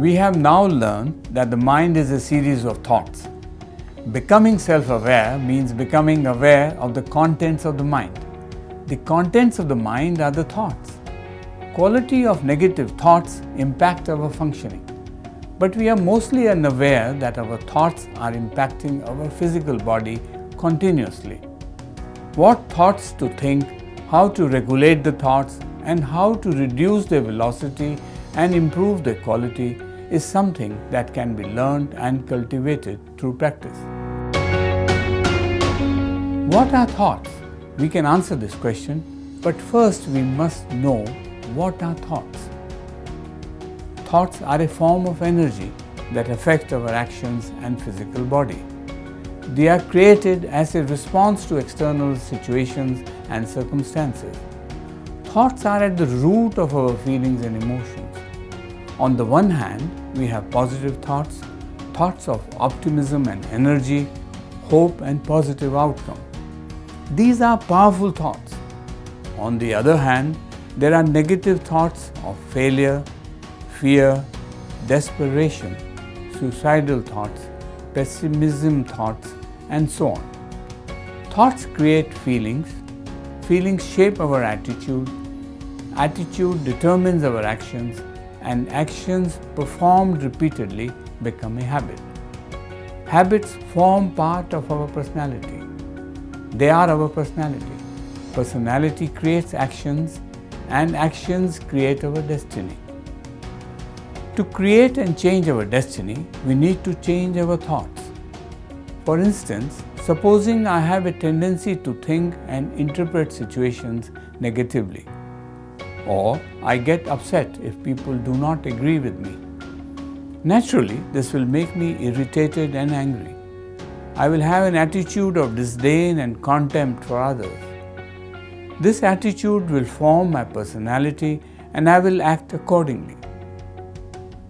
We have now learned that the mind is a series of thoughts. Becoming self-aware means becoming aware of the contents of the mind. The contents of the mind are the thoughts. Quality of negative thoughts impact our functioning, but we are mostly unaware that our thoughts are impacting our physical body continuously. What thoughts to think, how to regulate the thoughts, and how to reduce their velocity and improve their quality is something that can be learned and cultivated through practice. What are thoughts? We can answer this question, but first we must know what are thoughts. Thoughts are a form of energy that affect our actions and physical body. They are created as a response to external situations and circumstances. Thoughts are at the root of our feelings and emotions. On the one hand, we have positive thoughts, thoughts of optimism and energy, hope and positive outcome. These are powerful thoughts. On the other hand, there are negative thoughts of failure, fear, desperation, suicidal thoughts, pessimism thoughts, and so on. Thoughts create feelings. Feelings shape our attitude. Attitude determines our actions, and actions performed repeatedly become a habit. Habits form part of our personality. They are our personality. Personality creates actions, and actions create our destiny. To create and change our destiny, we need to change our thoughts. For instance, supposing I have a tendency to think and interpret situations negatively, or I get upset if people do not agree with me. Naturally, this will make me irritated and angry. I will have an attitude of disdain and contempt for others. This attitude will form my personality and I will act accordingly.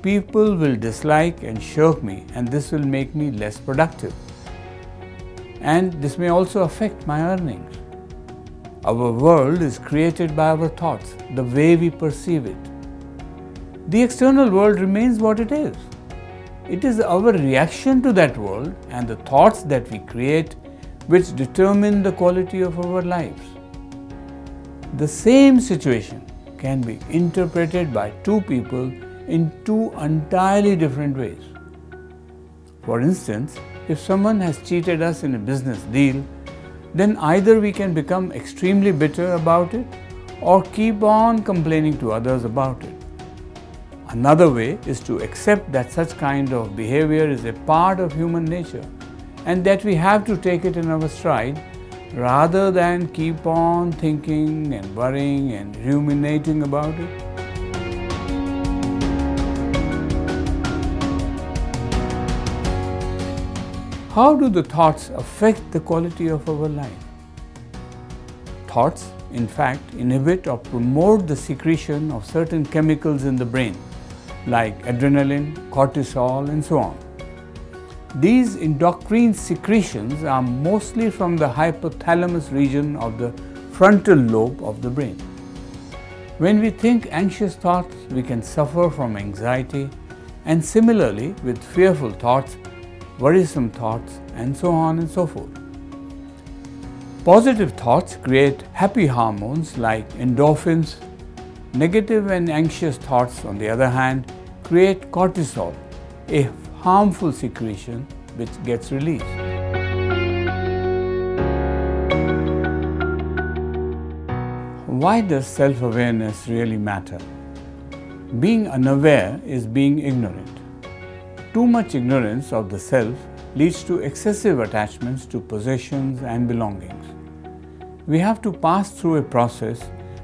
People will dislike and shirk me, and this will make me less productive. And this may also affect my earnings. Our world is created by our thoughts, the way we perceive it. The external world remains what it is. It is our reaction to that world and the thoughts that we create which determine the quality of our lives. The same situation can be interpreted by two people in two entirely different ways. For instance, if someone has cheated us in a business deal, then either we can become extremely bitter about it or keep on complaining to others about it. Another way is to accept that such kind of behavior is a part of human nature and that we have to take it in our stride rather than keep on thinking and worrying and ruminating about it. How do the thoughts affect the quality of our life? Thoughts, in fact, inhibit or promote the secretion of certain chemicals in the brain, like adrenaline, cortisol, and so on. These endocrine secretions are mostly from the hypothalamus region of the frontal lobe of the brain. When we think anxious thoughts, we can suffer from anxiety, and similarly with fearful thoughts, worrisome thoughts, and so on and so forth. Positive thoughts create happy hormones like endorphins. Negative and anxious thoughts, on the other hand, create cortisol, a harmful secretion which gets released. Why does self-awareness really matter? Being unaware is being ignorant. Too much ignorance of the self leads to excessive attachments to possessions and belongings. We have to pass through a process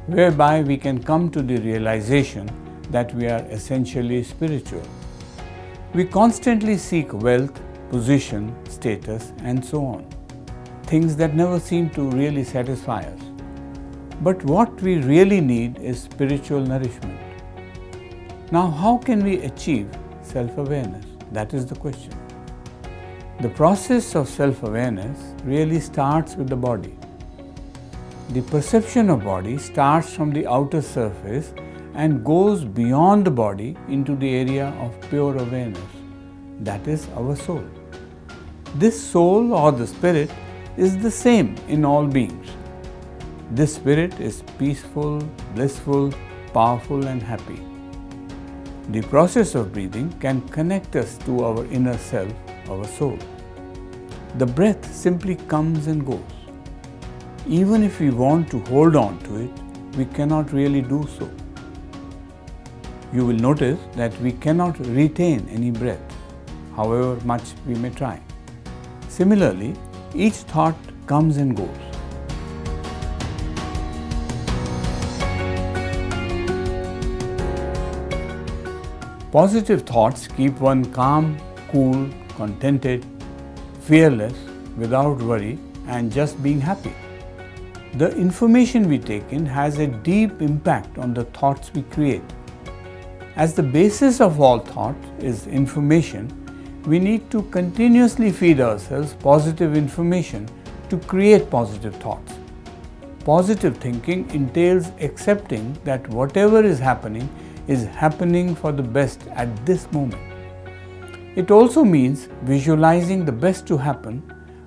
whereby we can come to the realization that we are essentially spiritual. We constantly seek wealth, position, status, and so on, things that never seem to really satisfy us. But what we really need is spiritual nourishment. Now, how can we achieve self-awareness? That is the question. The process of self-awareness really starts with the body. The perception of body starts from the outer surface and goes beyond the body into the area of pure awareness. That is our soul. This soul or the spirit is the same in all beings. This spirit is peaceful, blissful, powerful and happy. The process of breathing can connect us to our inner self, our soul. The breath simply comes and goes. Even if we want to hold on to it, we cannot really do so. You will notice that we cannot retain any breath, however much we may try. Similarly, each thought comes and goes. Positive thoughts keep one calm, cool, contented, fearless, without worry, and just being happy. The information we take in has a deep impact on the thoughts we create. As the basis of all thought is information, we need to continuously feed ourselves positive information to create positive thoughts. Positive thinking entails accepting that whatever is happening for the best at this moment. It also means visualizing the best to happen,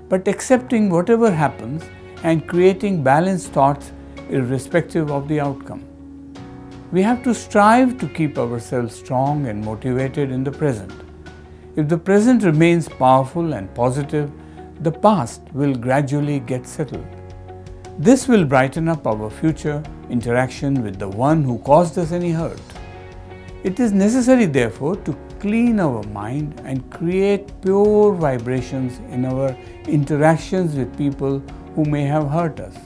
but accepting whatever happens and creating balanced thoughts irrespective of the outcome. We have to strive to keep ourselves strong and motivated in the present. If the present remains powerful and positive, the past will gradually get settled. This will brighten up our future interaction with the one who caused us any hurt. It is necessary, therefore, to clean our mind and create pure vibrations in our interactions with people who may have hurt us.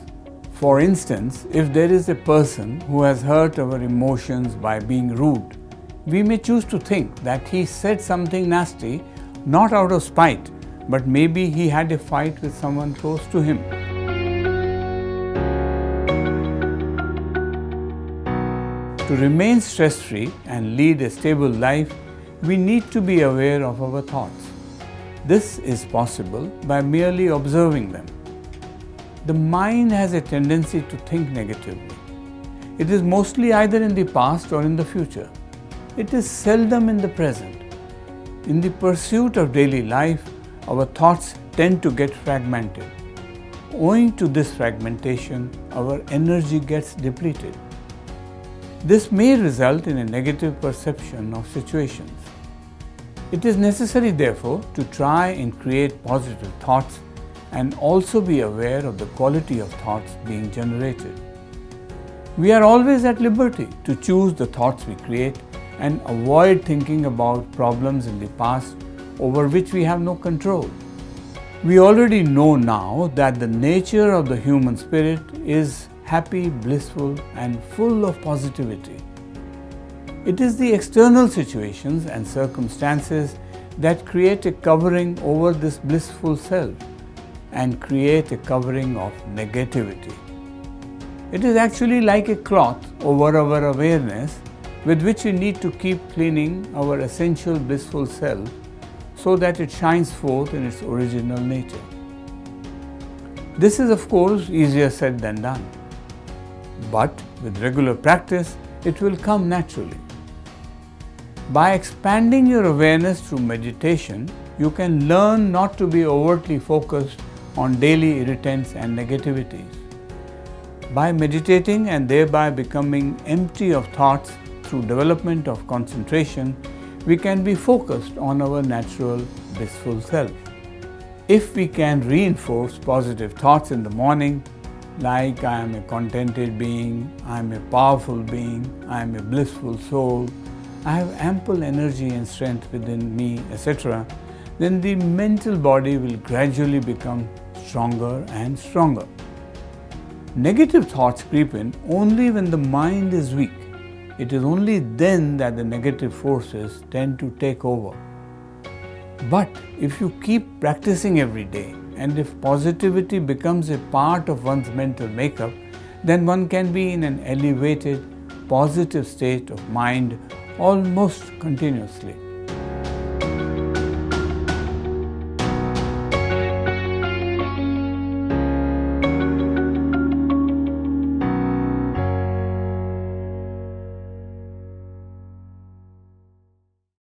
For instance, if there is a person who has hurt our emotions by being rude, we may choose to think that he said something nasty not out of spite, but maybe he had a fight with someone close to him. To remain stress-free and lead a stable life, we need to be aware of our thoughts. This is possible by merely observing them. The mind has a tendency to think negatively. It is mostly either in the past or in the future. It is seldom in the present. In the pursuit of daily life, our thoughts tend to get fragmented. Owing to this fragmentation, our energy gets depleted. This may result in a negative perception of situations. It is necessary, therefore, to try and create positive thoughts and also be aware of the quality of thoughts being generated. We are always at liberty to choose the thoughts we create and avoid thinking about problems in the past over which we have no control. We already know now that the nature of the human spirit is happy, blissful, and full of positivity. It is the external situations and circumstances that create a covering over this blissful self and create a covering of negativity. It is actually like a cloth over our awareness with which we need to keep cleaning our essential blissful self so that it shines forth in its original nature. This is, of course, easier said than done. But with regular practice, it will come naturally. By expanding your awareness through meditation, you can learn not to be overtly focused on daily irritants and negativities. By meditating and thereby becoming empty of thoughts through development of concentration, we can be focused on our natural blissful self. If we can reinforce positive thoughts in the morning, like I am a contented being, I am a powerful being, I am a blissful soul, I have ample energy and strength within me, etc., then the mental body will gradually become stronger and stronger. Negative thoughts creep in only when the mind is weak. It is only then that the negative forces tend to take over. But if you keep practicing every day, and if positivity becomes a part of one's mental makeup, then one can be in an elevated, positive state of mind almost continuously.